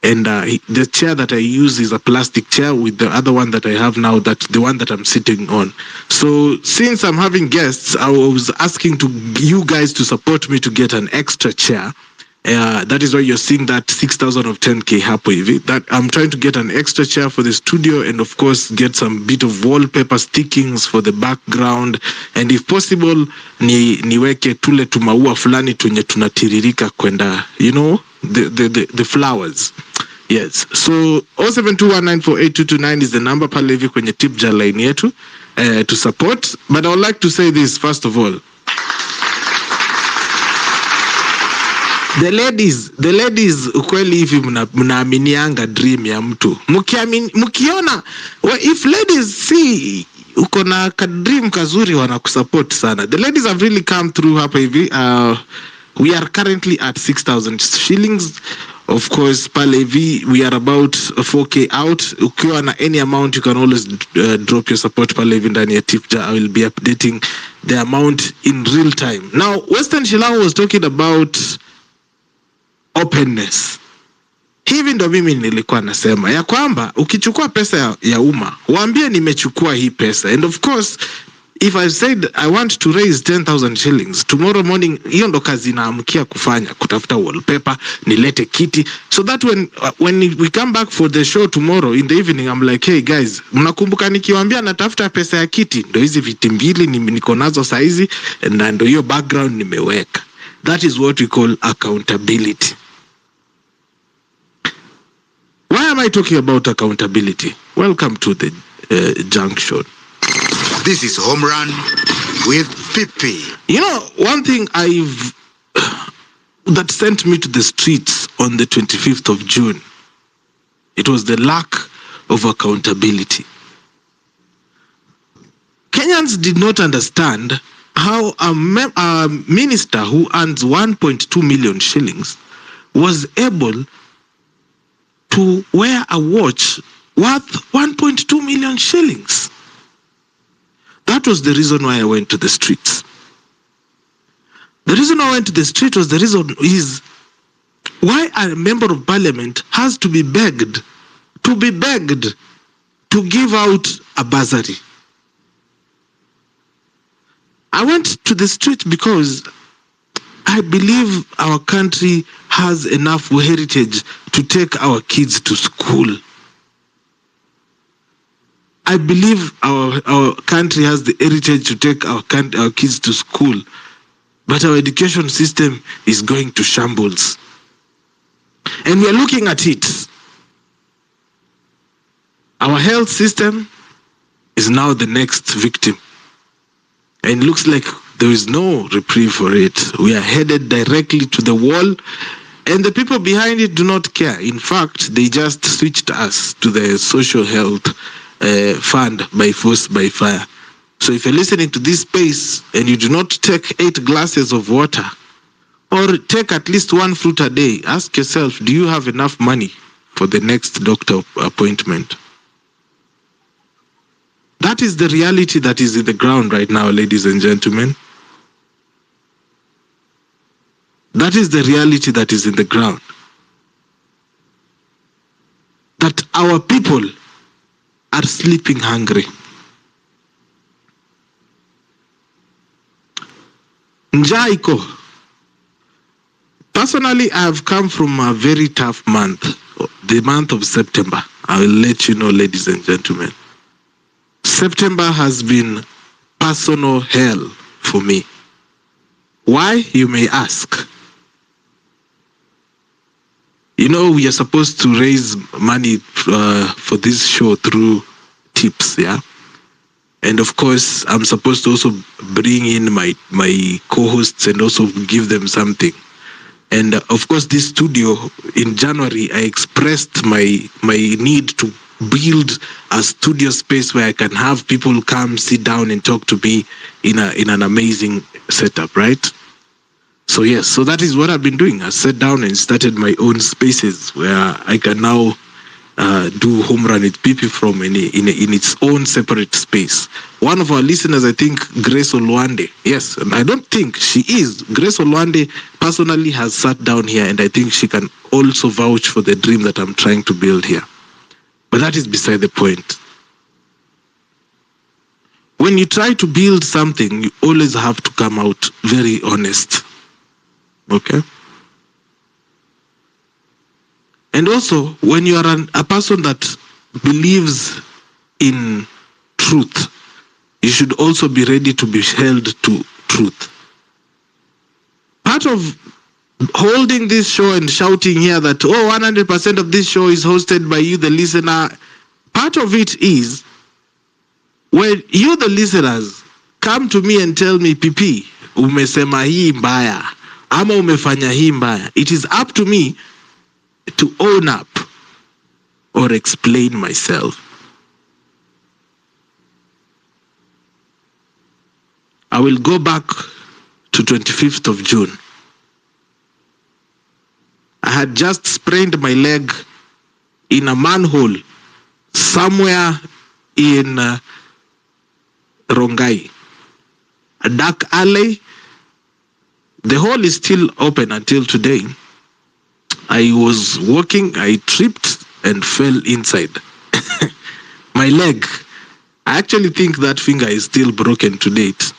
And the chair that I use is a plastic chair with the other one that I have now, the one that I'm sitting on. So since I'm having guests, I was asking you guys to support me to get an extra chair. That is why you're seeing that 6,000 of 10K hapo hivi. That I'm trying to get an extra chair for the studio, and of course get some bit of wallpaper stickings for the background, and if possible niweke tule tumaua fulani tunye tunatiririka kwenda, you know, the flowers. Yes. So 0721948229 is the number pale hivi kwenye tip jar line yetu to support. But I would like to say this first of all. The ladies ukweli hivi mnaaminianga dream ya mtu. Mkiona if ladies see uko na ka dream kazuri wanakusupport sana. The ladies have really come through hapa hivi. We are currently at 6,000 shillings. Of course, pale hivi we are about 4K out. Ukiwa na any amount, you can always drop your support pale hivi ndani ya tip jar. I will be updating the amount in real time. Now, Western Shilaho was talking about openness. Hivi ndo mimi nilikuwa nasema ya kwamba ukichukua pesa ya umma, waambie nimechukua hii pesa. And of course, if I said I want to raise 10,000 shillings tomorrow morning, hiyo ndo kazi naamkia kufanya, kutafuta wallpaper, nilete kiti, so that when we come back for the show tomorrow in the evening, I'm like, hey guys, mnakumbuka nikiwaambia natafuta pesa ya kiti? Ndo hizi viti mbili niko nazo saizi, na ndo hiyo background nimeweka. That is what we call accountability. Why am I talking about accountability? Welcome to the junction. This is Home Run with PP. You know, one thing that sent me to the streets on the 25th of June, it was the lack of accountability. Kenyans did not understand how a minister who earns 1.2 million shillings was able to wear a watch worth 1.2 million shillings. That was the reason why I went to the streets. The reason I went to the street was why a member of parliament has to be begged to give out a bursary. I went to the street because I believe our country has enough heritage to take our kids to school. I believe our country has the heritage to take our kids to school. But our education system is going to shambles. And we are looking at it. Our health system is now the next victim. And it looks like there is no reprieve for it. We are headed directly to the wall, and the people behind it do not care. In fact, they just switched us to the social health fund by force, by fire. So if you're listening to this space and you do not take 8 glasses of water, or take at least 1 fruit a day, ask yourself, do you have enough money for the next doctor appointment? That is the reality that is in the ground right now, ladies and gentlemen. That is the reality that is in the ground. That our people are sleeping hungry. Njaa iko. Personally, I have come from a very tough month, the month of September. I will let you know, ladies and gentlemen. September has been personal hell for me. Why, you may ask? You know, we are supposed to raise money for this show through tips, yeah? And of course, I'm supposed to also bring in my co-hosts and also give them something. And of course, this studio, in January, I expressed my need to build a studio space where I can have people come, sit down and talk to me in an amazing setup, right? So yes, so that is what I've been doing. I sat down and started my own spaces where I can now do home run with people from in its own separate space. One of our listeners, I think, Grace Olwande, yes, and I don't think she is. Grace Olwande personally has sat down here, and I think she can also vouch for the dream that I'm trying to build here. But that is beside the point. When you try to build something, you always have to come out very honest. Okay? And also, when you are a person that believes in truth, you should also be ready to be held to truth. Part of holding this show and shouting here that, 100% of this show is hosted by you, the listener, part of it is when you, the listeners, come to me and tell me, Pipi, umesema hii mbaya, ama umefanya hii mbaya, it is up to me to own up or explain myself. I will go back to 25th of June. I had just sprained my leg in a manhole somewhere in Rongai, a dark alley. The hole is still open until today. I was walking, I tripped and fell inside. My leg, I actually think that finger is still broken to date.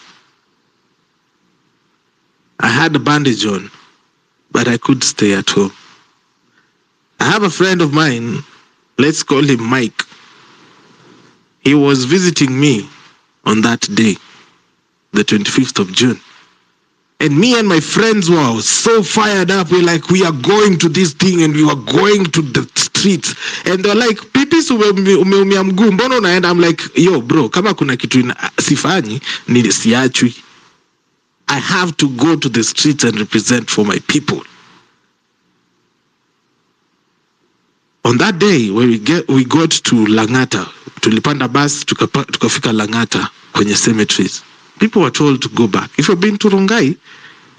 I had a bandage on, but I could stay at home. I have a friend of mine, let's call him Mike. He was visiting me on that day, the 25th of June. And me and my friends were so fired up. We're like, we are going to this thing and we were going to the streets. And they're like, Pipis umeumia mguu, mbona unaenda? I'm like, yo bro, kama kuna kitu sifanyi, ni siachwi. I have to go to the streets and represent for my people. On that day, when we got to Langata, tulipanda bus, tukafika Langata kwenye cemeteries. People were told to go back. If you've been to Rongai,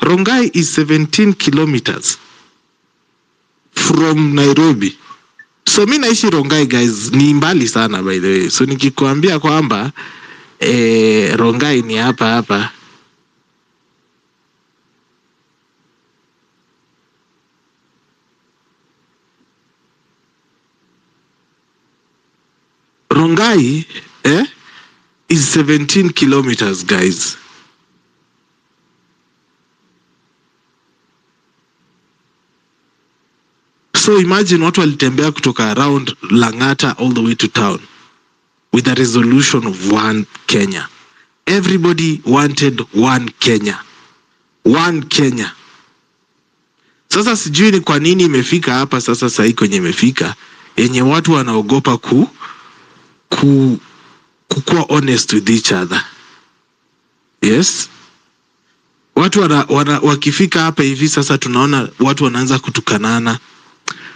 Rongai is 17 kilometers from Nairobi. So mi naishi Rongai, guys, ni mbali sana by the way. So nikikuambia kwamba Rongai ni hapa. Rongai is 17 kilometers, guys. So imagine watu walitembea kutoka around Langata all the way to town with a resolution of one Kenya. Everybody wanted one Kenya. one Kenya. Sasa sijui ni kwa nini imefika hapa sasa sasa kwenye imefika yenye watu wanaogopa kuwa honest with each other. Yes? Watu wakifika hapa hivi sasa tunaona watu wanaanza kutukanana.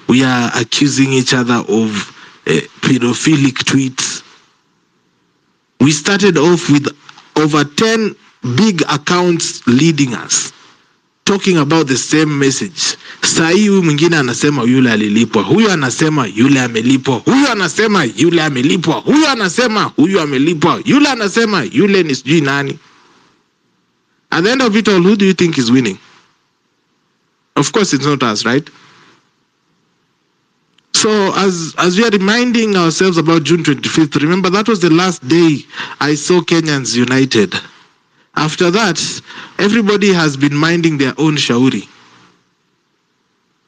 We are accusing each other of pedophilic tweets. We started off with over 10 big accounts leading us, talking about the same message. Sahi huyu mwingine anasema yule alilipwa, huyu anasema yule amelipwa, huyu anasema yule amelipwa, huyu anasema huyu amelipwa, yule anasema yule ni sijui nani. At the end of it all, who do you think is winning? Of course it's not us, right? So as we are reminding ourselves about June 25th, remember that was the last day I saw Kenyans united. After that, everybody has been minding their own shauri.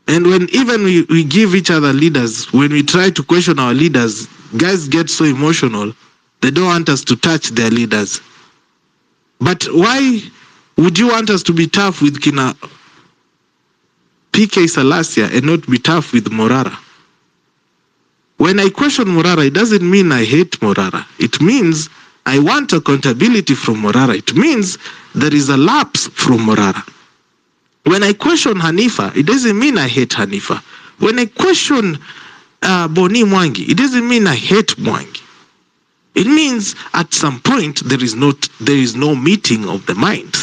And when even we give each other leaders, when we try to question our leaders, guys get so emotional, they don't want us to touch their leaders. But why would you want us to be tough with Kina PK Salasia and not be tough with Morara? When I question Morara, it doesn't mean I hate Morara. It means I want accountability from Morara. It means there is a lapse from Morara. When I question Hanifa, it doesn't mean I hate Hanifa. When I question Boni Mwangi, it doesn't mean I hate Mwangi. It means at some point there is no meeting of the mind.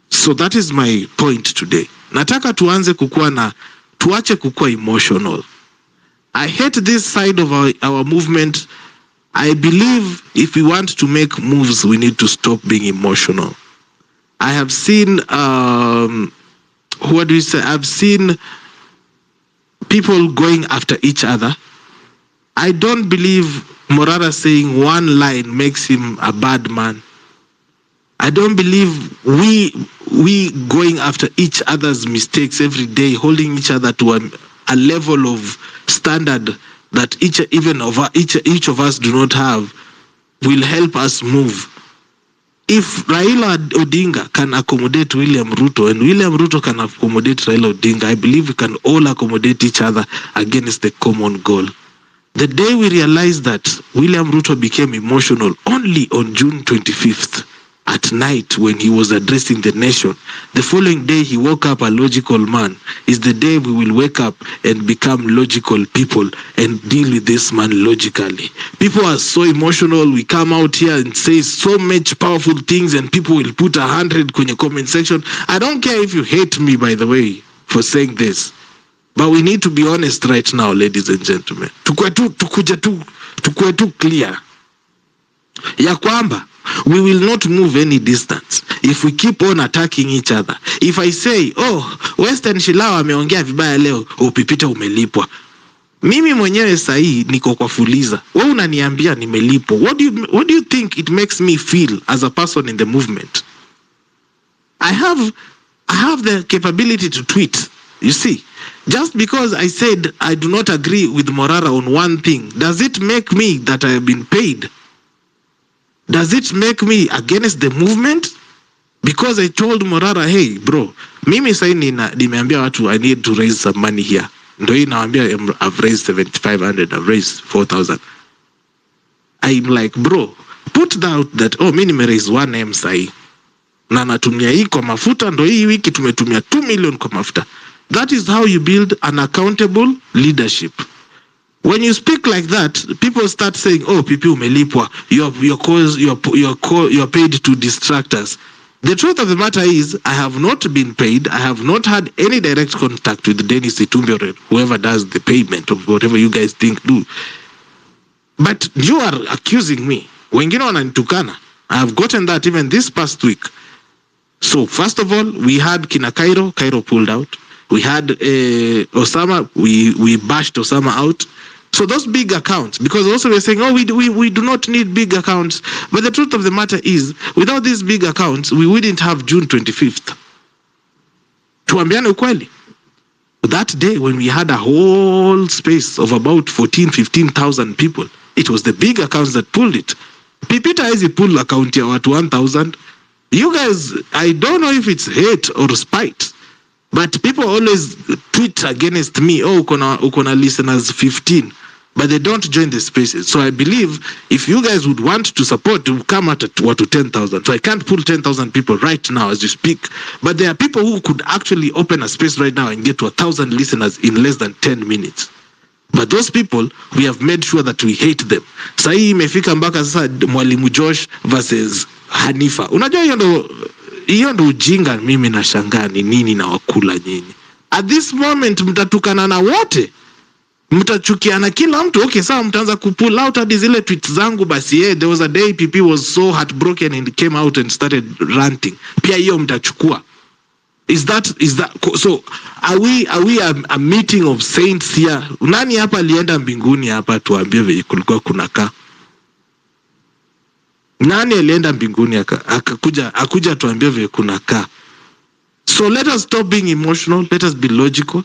So that is my point today. Nataka tuanze tuache kukua emotional. I hate this side of our movement. I believe if we want to make moves, we need to stop being emotional. I have seen, I've seen people going after each other. I don't believe Morara saying one line makes him a bad man. I don't believe we going after each other's mistakes every day, holding each other to a level of standard that each of us do not have, will help us move. If Raila Odinga can accommodate William Ruto and William Ruto can accommodate Raila Odinga, I believe we can all accommodate each other against the common goal. The day we realized that William Ruto became emotional only on June 25th at night when he was addressing the nation, the following day he woke up a logical man, is the day we will wake up and become logical people and deal with this man logically. People are so emotional. We come out here and say so much powerful things and people will put 100 kwenye comment section. I don't care if you hate me, by the way, for saying this. But we need to be honest right now, ladies and gentlemen. Tukue tu clear. Ya kwamba we will not move any distance if we keep on attacking each other. If I say, Western Shilao ameongea vibaya leo, Pipita umelipwa. Mimi mwenyewe sahi niko kwa Fuliza. Wewe unaniambia nimelipwa. What do you think it makes me feel as a person in the movement? I have the capability to tweet. You see, just because I said I do not agree with Morara on one thing, does it make me that I have been paid? Does it make me against the movement? Because I told Morara, hey bro, mimi sahi nimeambia watu I need to raise some money here. Ndo hii naambia I've raised 7,500, I've raised 4,000. I'm like, bro, put out that, mimi nimeraise 1M sahi. Na natumia hii kwa mafuta, ndo hii wiki tumetumia 2 million kwa mafuta. That is how you build an accountable leadership. When you speak like that, people start saying, Pipi umelipwa, you're paid to distract us. The truth of the matter is, I have not been paid. I have not had any direct contact with Dennis Itumbi or whoever does the payment of whatever you guys think do. But you are accusing me. Wengine wananitukana. I have gotten that even this past week. So first of all, we had Kina Cairo pulled out. We had Osama, we bashed Osama out. So those big accounts, because also we're saying, we do not need big accounts. But the truth of the matter is, without these big accounts, we wouldn't have June 25th. Tuambiane ukweli. That day when we had a whole space of about 15,000 people, it was the big accounts that pulled it. Pipita hizi pull account ya watu 1000. You guys, I don't know if it's hate or spite, but people always tweet against me, oh, ukona listeners 15, but they don't join the spaces. So I believe if you guys would want to support, to come at what to 10,000. So I can't pull 10,000 people right now as you speak, but there are people who could actually open a space right now and get to 1,000 listeners in less than 10 minutes. But those people, we have made sure that we hate them. Sasa hii imefika mpaka sasa Mwalimu Josh versus Hanifa. Unajua hiyo ndo ujinga. Mimi nashangaa ni nini na wakula nyinyi. At this moment mtatukana na wote. Mtachukiana kila mtu. Okay, sawa, mtaanza kupull out hadi zile tweets zangu basi. There was a day PP was so heartbroken and came out and started ranting. Pia hiyo mtachukua. Is that so? Are we a meeting of saints here? Nani hapa alienda mbinguni hapa tuambie vile kulikuwa kunakaa? Nani alienda mbinguni akakuja tuambie vile kunakaa? So let us stop being emotional. Let us be logical.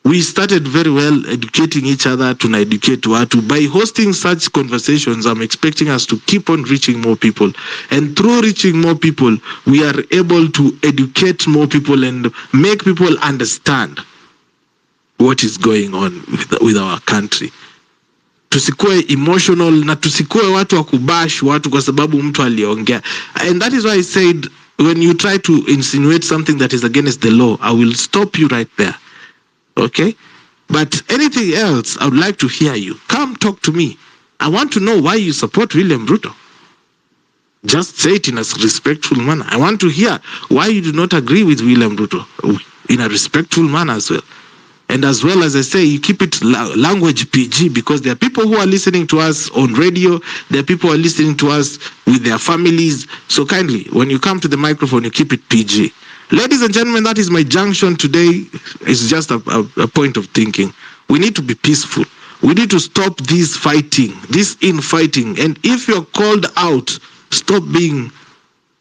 We started very well educating each other to educate watu. By hosting such conversations, I'm expecting us to keep on reaching more people. And through reaching more people, we are able to educate more people and make people understand what is going on with our country. Tusikue emotional na tusikue watu wa kubash watu kwa sababu mtu aliongea. And that is why I said, when you try to insinuate something that is against the law, I will stop you right there. Okay, but anything else, I would like to hear you. Come talk to me. I want to know why you support William Ruto. Just say it in a respectful manner. I want to hear why you do not agree with William Ruto in a respectful manner as well. And as well as I say, you keep it language PG, because there are people who are listening to us on radio. There are people who are listening to us with their families. So kindly, when you come to the microphone, you keep it PG. Ladies and gentlemen, that is my junction today. It's just a point of thinking. We need to be peaceful. We need to stop this fighting, this infighting. And if you're called out, stop being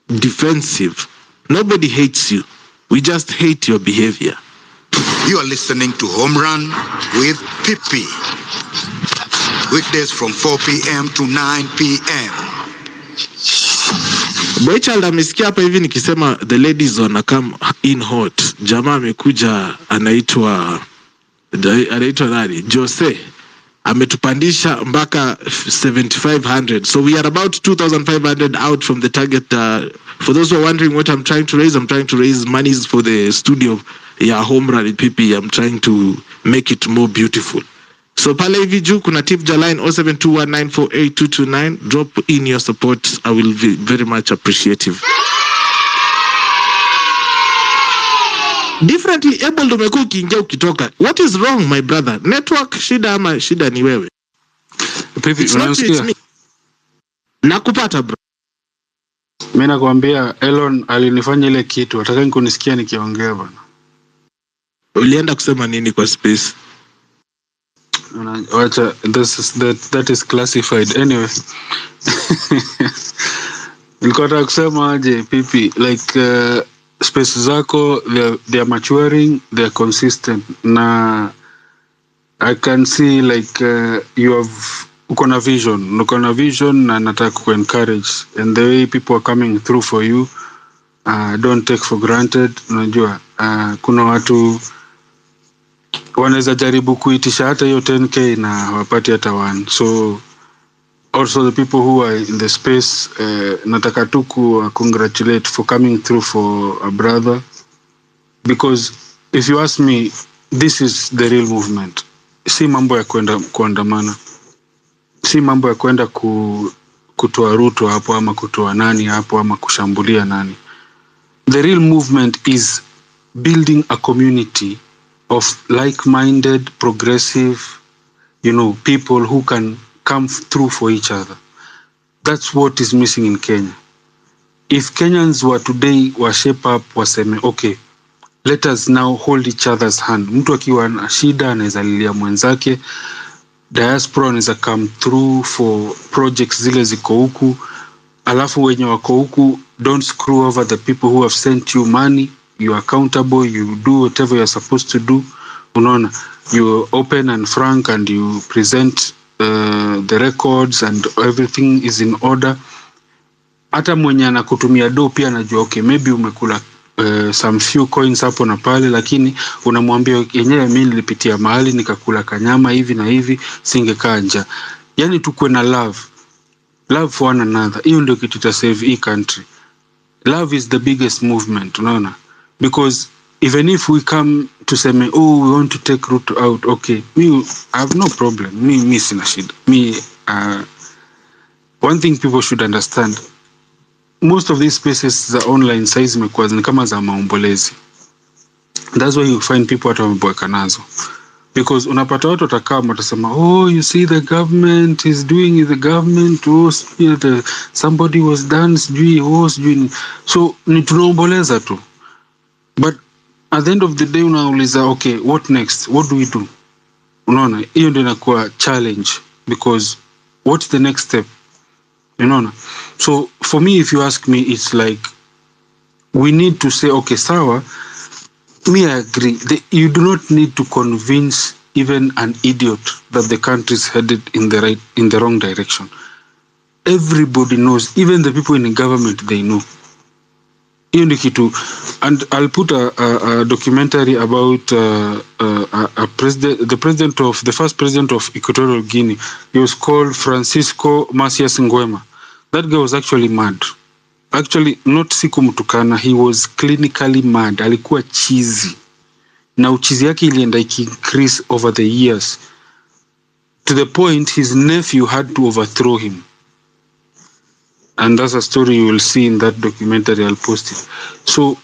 defensive. Nobody hates you. We just hate your behavior. You are listening to Home Run with Pipi. Weekdays from 4 p.m. to 9 p.m. Boychild amesikia hapa hivi nikisema the ladies wanna come in hot. Jamaa amekuja anaitwa nani? Jose. Ametupandisha mpaka 7,500. So we are about 2,500 out from the target. For those who are wondering what I'm trying to raise monies for the studio. Home run in PP. I'm trying to make it more beautiful. So pale hivi juu kuna tip line 0721948229. Drop in your support. I will be very much appreciative. Differently able umekuwa ukiingia ukitoka. What is wrong, my brother? Network shida ama shida ni wewe? Nakupata bro. Mimi nakwambia Elon alinifanya ile kitu. Nataka kunisikia nikiongea bana. Ulienda kusema nini kwa space? Wacha, that is classified anyway. Nilikuwa nataka kusema aje Pipi, like space zako they are maturing, they are consistent. Na I can see like uko na vision na nataka ku encourage, and the way people are coming through for you, don't take for granted. Unajua kuna watu wanaweza jaribu kuitisha hata hiyo 10k na wapati hata 1. So also the people who are in the space, nataka tu congratulate for coming through for a brother, because if you ask me, this is the real movement. Si mambo ya kwenda kuandamana, si mambo ya kwenda kutoa Ruto hapo ama kutoa nani hapo ama kushambulia nani. The real movement is building a community of like-minded, progressive, people who can come through for each other. That's what is missing in Kenya. If Kenyans were today shape up, waseme, okay, let us now hold each other's hand. Mtu akiwa na shida anaweza lilia mwenzake. Diaspora anaweza come through for projects zile ziko huku. Alafu wenye wako huku, don't screw over the people who have sent you money. You are accountable, you do whatever you're supposed to do. Unaona, you open and frank and you present the records and everything is in order. hata mwenye anakutumia do pia anajua okay, maybe umekula some few coins hapo na pale, lakini unamwambia yenyewe, mimi nilipitia mahali nikakula kanyama hivi na hivi, singekaa njaa. Yani tukue na love for one another. Hiyo ndio kitu ta save hii country. Love is the biggest movement, unaona, because even if we come to say, oh, we want to take Ruto out, okay, me, I have no problem. Me sina shida. One thing people should understand, most of these spaces za online size zimekuwa ni kama za maombolezi. That's why you find people hata wameboeka nazo, because unapata watu watakaa watasema, oh, you see the government is doing the government, oh, somebody was done, sijui. So ni tunaomboleza tu, but at the end of the day unauliza, okay, what next, what do we do? Unaona, hiyo ndio inakuwa challenge, because what's the next step? Unaona. So for me, if you ask me, it's like we need to say, okay, sawa, me, I agree. You do not need to convince even an idiot that the country is headed in the wrong direction. Everybody knows, even the people in the government, they know. And I'll put a documentary about the first president of Equatorial Guinea. He was called Francisco Macias Nguema. That guy was actually mad. Actually, not siku mtukana, he was clinically mad. Alikuwa cheesy. Na uchizi yake ilienda increase over the years, to the point his nephew had to overthrow him. And that's a story you will see in that documentary. I'll post it. So